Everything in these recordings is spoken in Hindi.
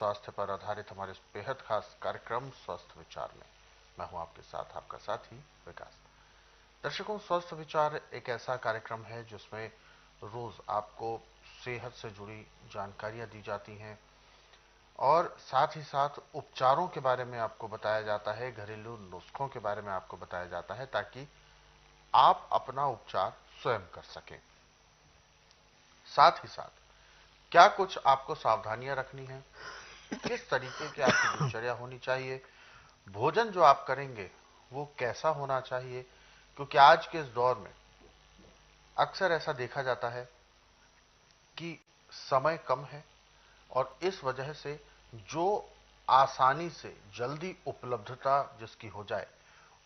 स्वास्थ्य पर आधारित हमारे इस बेहद खास कार्यक्रम स्वस्थ विचार में मैं हूं आपके साथ आपका साथी विकास। दर्शकों, स्वस्थ विचार एक ऐसा कार्यक्रम है जिसमें रोज आपको सेहत से जुड़ी जानकारियां दी जाती हैं और साथ ही साथ उपचारों के बारे में आपको बताया जाता है, घरेलू नुस्खों के बारे में आपको बताया जाता है ताकि आप अपना उपचार स्वयं कर सकें। साथ ही साथ क्या कुछ आपको सावधानियां रखनी है, किस तरीके की आपकी दिनचर्या होनी चाहिए, भोजन जो आप करेंगे वो कैसा होना चाहिए, क्योंकि आज के इस दौर में अक्सर ऐसा देखा जाता है कि समय कम है और इस वजह से जो आसानी से जल्दी उपलब्धता जिसकी हो जाए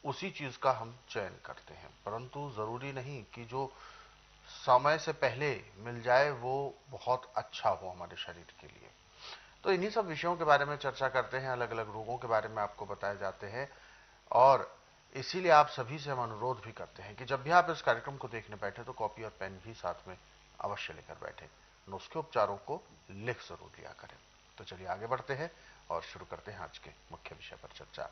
उसी चीज का हम चयन करते हैं, परंतु जरूरी नहीं कि जो समय से पहले मिल जाए वो बहुत अच्छा हो हमारे शरीर के लिए। तो इन्हीं सब विषयों के बारे में चर्चा करते हैं, अलग अलग रोगों के बारे में आपको बताए जाते हैं और इसीलिए आप सभी से हम अनुरोध भी करते हैं कि जब भी आप इस कार्यक्रम को देखने बैठे तो कॉपी और पेन भी साथ में अवश्य लेकर बैठे, नुस्खे उपचारों को लिख जरूर लिया करें। तो चलिए आगे बढ़ते हैं और शुरू करते हैं आज के मुख्य विषय पर चर्चा।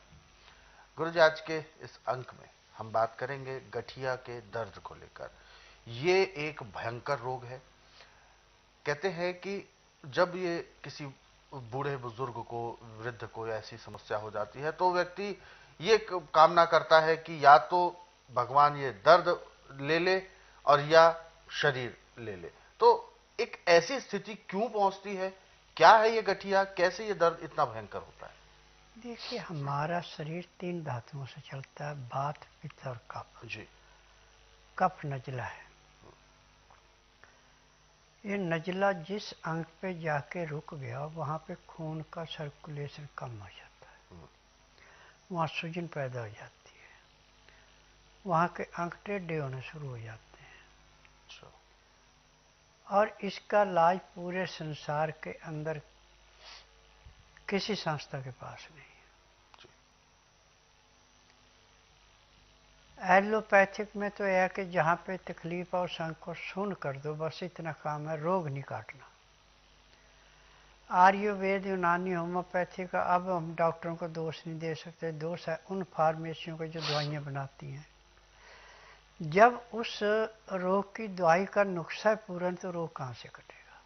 गुरु जी, आज के इस अंक में हम बात करेंगे गठिया के दर्द को लेकर। ये एक भयंकर रोग है। कहते हैं कि जब ये किसी बूढ़े बुजुर्ग को, वृद्ध को ऐसी समस्या हो जाती है तो व्यक्ति ये कामना करता है कि या तो भगवान ये दर्द ले ले और या शरीर ले ले। तो एक ऐसी स्थिति क्यों पहुंचती है, क्या है ये गठिया, कैसे ये दर्द इतना भयंकर होता है? देखिए, हमारा शरीर 3 धातुओं से चलता है, वात, पित्त और कफ। जी। कफ नजला है। ये नजला जिस अंग पे जाके रुक गया वहाँ पे खून का सर्कुलेशन कम हो जाता है, वहाँ सूजन पैदा हो जाती है, वहाँ के अंग टेढ़े होने शुरू हो जाते हैं। अच्छा। और इसका इलाज पूरे संसार के अंदर किसी संस्था के पास नहीं है। जी। एलोपैथिक में तो यह है कि जहाँ पे तकलीफ और संग को सुन कर दो, बस इतना काम है, रोग नहीं काटना। आयुर्वेद, यूनानी, होम्योपैथी का अब हम डॉक्टरों को दोष नहीं दे सकते, दोष है उन फार्मेसियों को जो दवाइयाँ बनाती हैं। जब उस रोग की दवाई का नुस्खा है पूर्ण तो रोग कहाँ से कटेगा।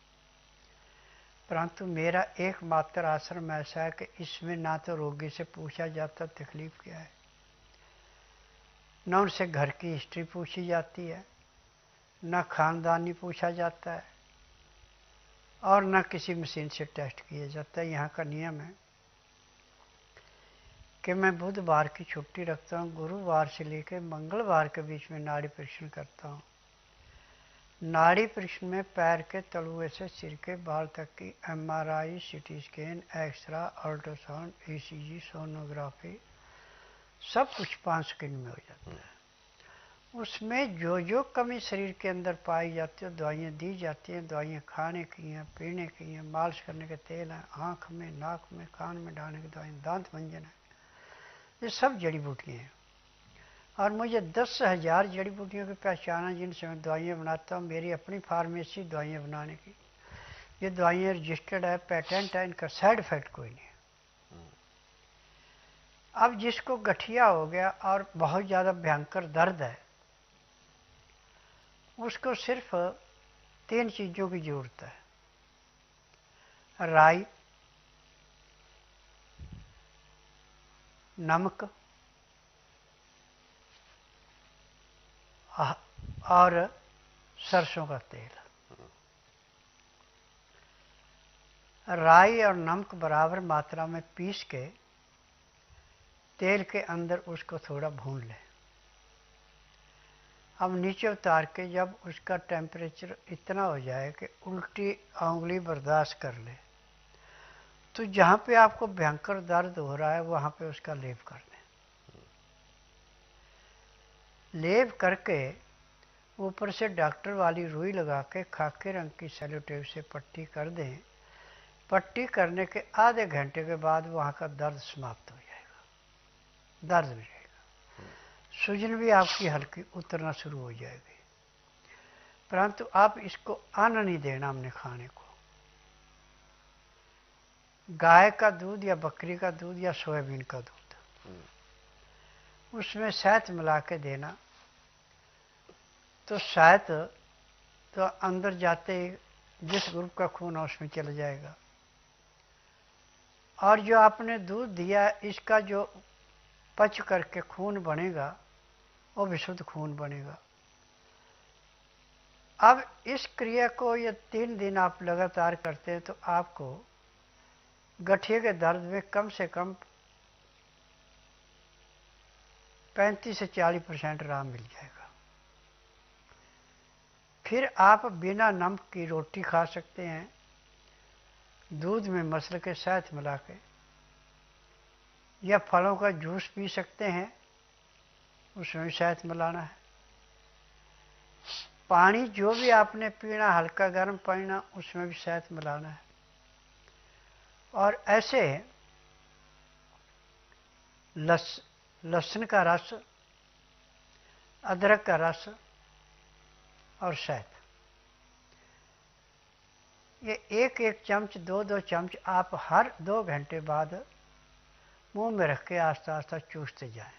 परंतु मेरा एकमात्र आश्रम ऐसा है कि इसमें ना तो रोगी से पूछा जाता तकलीफ क्या है, न उनसे घर की हिस्ट्री पूछी जाती है, न खानदानी पूछा जाता है और न किसी मशीन से टेस्ट किया जाता है। यहाँ का नियम है कि मैं बुधवार की छुट्टी रखता हूँ, गुरुवार से लेकर मंगलवार के बीच में नाड़ी परीक्षण करता हूँ। नाड़ी परीक्षण में पैर के तलुए से सिर के बाल तक की MRI, CT scan, x-ray, ultrasound, ECG, sonography सब कुछ 5 सेकंड में हो जाता है। उसमें जो जो कमी शरीर के अंदर पाई जाती है दवाइयाँ दी जाती हैं। दवाइयाँ खाने की हैं, पीने की हैं, मालिश करने के तेल हैं, आँख में, नाक में, कान में डालने की दवाइयाँ, दांत मंजन है, ये सब जड़ी बूटियाँ हैं। और मुझे 10,000 जड़ी बूटियों की पहचान है जिनसे मैं दवाइयाँ बनाता हूँ। मेरी अपनी फार्मेसी दवाइयाँ बनाने की। ये दवाइयाँ रजिस्टर्ड है, पेटेंट है, इनका साइड इफेक्ट कोई नहीं है। अब जिसको गठिया हो गया और बहुत ज़्यादा भयंकर दर्द है, उसको सिर्फ 3 चीज़ों की ज़रूरत है: राई, नमक और सरसों का तेल। राई और नमक बराबर मात्रा में पीस के तेल के अंदर उसको थोड़ा भून लें। अब नीचे उतार के जब उसका टेम्परेचर इतना हो जाए कि उल्टी उंगली बर्दाश्त कर ले, तो जहाँ पे आपको भयंकर दर्द हो रहा है वहाँ पे उसका लेप कर दें। लेप करके ऊपर से डॉक्टर वाली रुई लगा के खाकी रंग की सेलो टेप से पट्टी कर दें। पट्टी करने के आधे घंटे के बाद वहाँ का दर्द समाप्त हो जाएगा, दर्द भी रहेगा, सूजन भी आपकी हल्की उतरना शुरू हो जाएगी। परंतु आप इसको अन्न नहीं देना हमने खाने को। गाय का दूध या बकरी का दूध या सोयाबीन का दूध, उसमें शहद मिला के देना, तो शहद तो अंदर जाते ही जिस ग्रुप का खून है उसमें चला जाएगा, और जो आपने दूध दिया इसका जो पच करके खून बनेगा वो विशुद्ध खून बनेगा। अब इस क्रिया को ये 3 दिन आप लगातार करते हैं तो आपको गठिए के दर्द में कम से कम 35 से 40% आराम मिल जाएगा। फिर आप बिना नमक की रोटी खा सकते हैं, दूध में मसल के शहद मिला के, या फलों का जूस पी सकते हैं, उसमें भी शहद मिलाना है। पानी जो भी आपने पीना हल्का गर्म पीना उसमें भी शहद मिलाना है। और ऐसे लहसुन का रस, अदरक का रस और शहद, ये 1-1 चम्मच 2-2 चम्मच आप हर 2 घंटे बाद मुंह में रख के आस्ता आस्ता चूसते जाएं।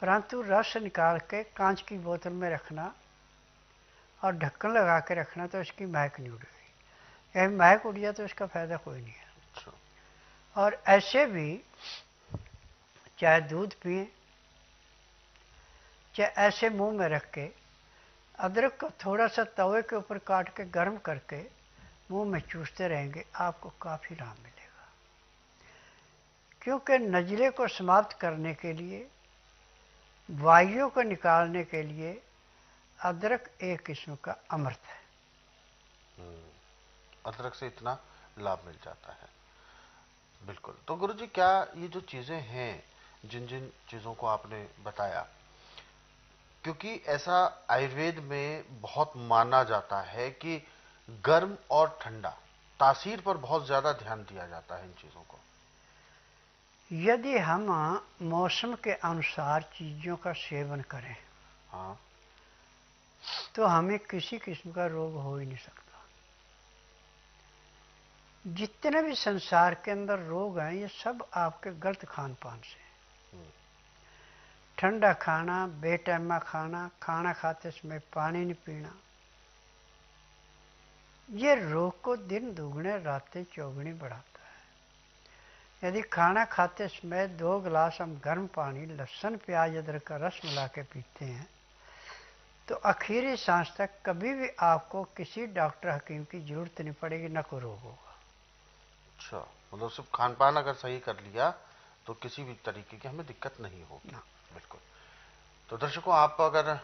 परंतु रस निकाल के कांच की बोतल में रखना और ढक्कन लगा के रखना, तो इसकी महक नहीं उड़ेगी। यही महक उड़ जाए तो इसका फायदा कोई नहीं है। और ऐसे भी चाहे दूध पिए, चाहे ऐसे मुंह में रख के अदरक को थोड़ा सा तवे के ऊपर काट के गर्म करके मुंह में चूसते रहेंगे, आपको काफी आराम मिलेगा। क्योंकि नजले को समाप्त करने के लिए, वायु को निकालने के लिए अदरक एक किस्म का अमृत है। अदरक से इतना लाभ मिल जाता है। बिल्कुल। तो गुरुजी, क्या ये जो चीजें हैं, जिन जिन चीजों को आपने बताया, क्योंकि ऐसा आयुर्वेद में बहुत माना जाता है कि गर्म और ठंडा तासीर पर बहुत ज्यादा ध्यान दिया जाता है इन चीजों को। यदि हम मौसम के अनुसार चीजों का सेवन करें, हाँ, तो हमें किसी किस्म का रोग हो ही नहीं सकता। जितने भी संसार के अंदर रोग हैं ये सब आपके गलत खान पान से। ठंडा खाना, बेटैमा खाना, खाना खाते समय पानी नहीं पीना, ये रोग को दिन दुगने रातें चौगुनी बढ़ाता है। यदि खाना खाते समय 2 गिलास हम गर्म पानी, लहसुन प्याज अदरक का रस मिला के पीते हैं, तो आखिरी सांस तक कभी भी आपको किसी डॉक्टर हकीम की जरूरत नहीं पड़ेगी, न कोई रोग होगा। अच्छा, मतलब सिर्फ खान पान अगर सही कर लिया तो किसी भी तरीके की हमें दिक्कत नहीं होगी। बिल्कुल। तो दर्शकों, आप अगर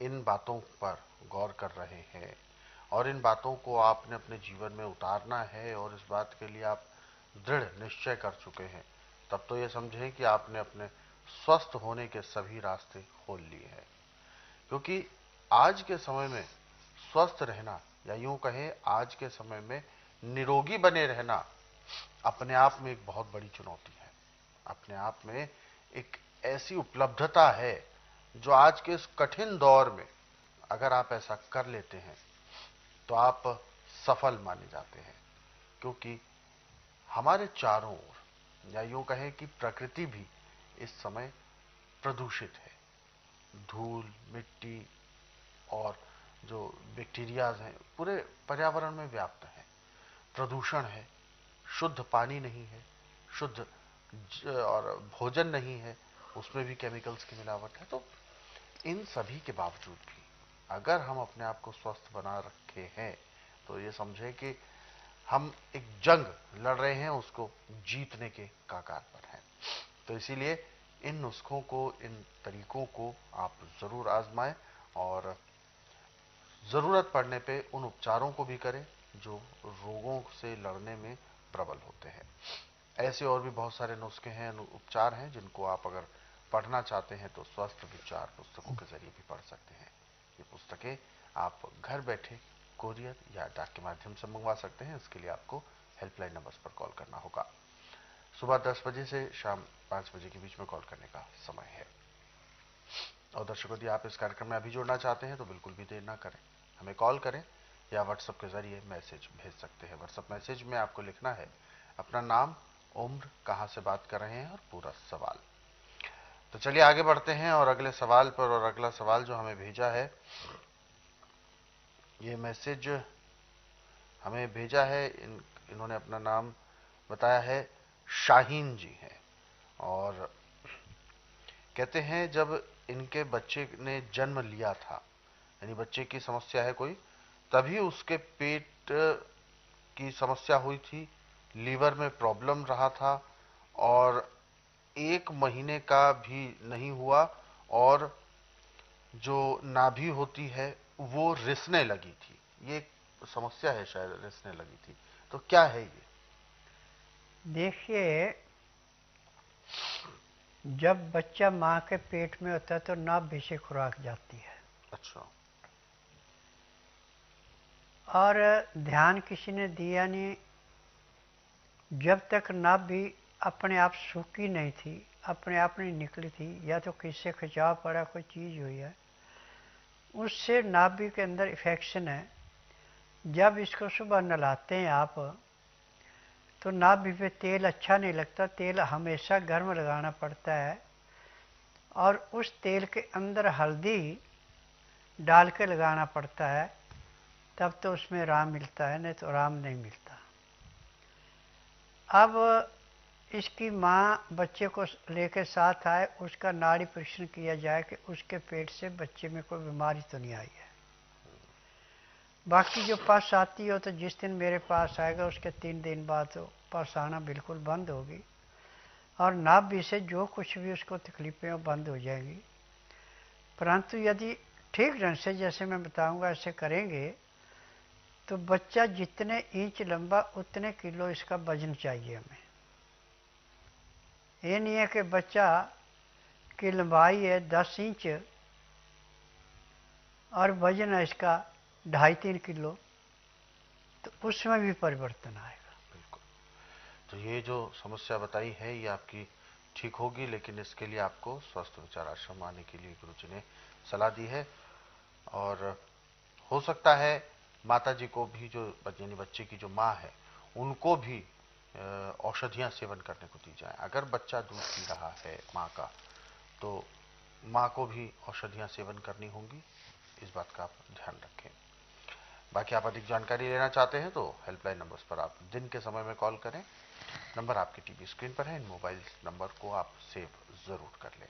इन बातों पर गौर कर रहे हैं और इन बातों को आपने अपने जीवन में उतारना है और इस बात के लिए आप दृढ़ निश्चय कर चुके हैं, तब तो ये समझें कि आपने अपने स्वस्थ होने के सभी रास्ते खोल लिए हैं। क्योंकि आज के समय में स्वस्थ रहना, या यूं कहें आज के समय में निरोगी बने रहना, अपने आप में एक बहुत बड़ी चुनौती है। अपने आप में एक ऐसी उपलब्धता है जो आज के इस कठिन दौर में अगर आप ऐसा कर लेते हैं तो आप सफल माने जाते हैं। क्योंकि हमारे चारों ओर, या यूं कहें कि प्रकृति भी इस समय प्रदूषित है। धूल, मिट्टी और जो बैक्टीरियाज हैं पूरे पर्यावरण में व्याप्त है। प्रदूषण है, शुद्ध पानी नहीं है, शुद्ध और भोजन नहीं है, उसमें भी केमिकल्स की मिलावट है। तो इन सभी के बावजूद भी अगर हम अपने आप को स्वस्थ बना रखे हैं तो ये समझे कि हम एक जंग लड़ रहे हैं, उसको जीतने के कगार पर हैं। तो इसीलिए इन नुस्खों को, इन तरीकों को आप जरूर आजमाएं और जरूरत पड़ने पे उन उपचारों को भी करें जो रोगों से लड़ने में प्रबल होते हैं। ऐसे और भी बहुत सारे नुस्खे हैं, उपचार हैं, जिनको आप अगर पढ़ना चाहते हैं तो स्वस्थ विचार पुस्तकों के जरिए भी पढ़ सकते हैं। ये पुस्तकें आप घर बैठे कोरियर या डाक के माध्यम से मंगवा सकते हैं। इसके लिए आपको हेल्पलाइन नंबर्स पर कॉल करना होगा। सुबह 10 बजे से शाम 5 बजे के बीच में कॉल करने का समय है। और दर्शकों, यदि आप इस कार्यक्रम में अभी जुड़ना चाहते हैं तो बिल्कुल भी देर ना करें, हमें कॉल करें या व्हाट्सएप के जरिए मैसेज भेज सकते हैं। व्हाट्सएप मैसेज में आपको लिखना है अपना नाम, उम्र, कहां से बात कर रहे हैं और पूरा सवाल। तो चलिए आगे बढ़ते हैं और अगले सवाल पर। और अगला सवाल जो हमें भेजा है, ये मैसेज हमें भेजा है, इन्होंने अपना नाम बताया है, शाहीन जी हैं। और कहते हैं जब इनके बच्चे ने जन्म लिया था, यानी बच्चे की समस्या है कोई, तभी उसके पेट की समस्या हुई थी, लीवर में प्रॉब्लम रहा था और 1 महीने का भी नहीं हुआ और जो नाभि होती है वो रिसने लगी थी। ये एक समस्या है, शायद रिसने लगी थी। तो क्या है ये? देखिए, जब बच्चा माँ के पेट में होता है तो नाभि से खुराक जाती है। अच्छा। और ध्यान किसी ने दिया नहीं, जब तक नाभि अपने आप सूखी नहीं थी, अपने आप नहीं निकली थी, या तो किससे खिंचाव पड़ा, कोई चीज़ हुई है, उससे नाभि के अंदर इन्फेक्शन है। जब इसको सुबह नहलाते हैं आप, तो नाभि पे तेल अच्छा नहीं लगता, तेल हमेशा गर्म लगाना पड़ता है और उस तेल के अंदर हल्दी डाल के लगाना पड़ता है, तब तो उसमें आराम मिलता है, नहीं तो आराम नहीं मिलता। अब इसकी माँ बच्चे को लेकर साथ आए, उसका नाड़ी परीक्षण किया जाए कि उसके पेट से बच्चे में कोई बीमारी तो नहीं आई है। बाकी जो पस आती हो तो जिस दिन मेरे पास आएगा उसके 3 दिन बाद तो पस आना बिल्कुल बंद होगी और नाभि से जो कुछ भी उसको तकलीफें वो बंद हो जाएंगी। परंतु यदि ठीक ढंग से, जैसे मैं बताऊंगा, ऐसे करेंगे तो बच्चा जितने इंच लंबा उतने किलो इसका वजन चाहिए हमें। ये नहीं है कि बच्चा की लंबाई है 10 इंच और वजन है इसका 2.5-3 किलो, तो उसमें भी परिवर्तन आएगा। बिल्कुल। तो ये जो समस्या बताई है ये आपकी ठीक होगी, लेकिन इसके लिए आपको स्वस्थ विचार आश्रम आने के लिए गुरु जी ने सलाह दी है। और हो सकता है माता जी को भी, जो यानी बच्चे की जो माँ है, उनको भी औषधियां सेवन करने को दी जाए। अगर बच्चा दूध पी रहा है माँ का, तो माँ को भी औषधियां सेवन करनी होंगी। इस बात का आप ध्यान रखें। बाकी आप अधिक जानकारी लेना चाहते हैं तो हेल्पलाइन नंबर्स पर आप दिन के समय में कॉल करें। नंबर आपके टीवी स्क्रीन पर है, इन मोबाइल नंबर को आप सेव जरूर कर लें।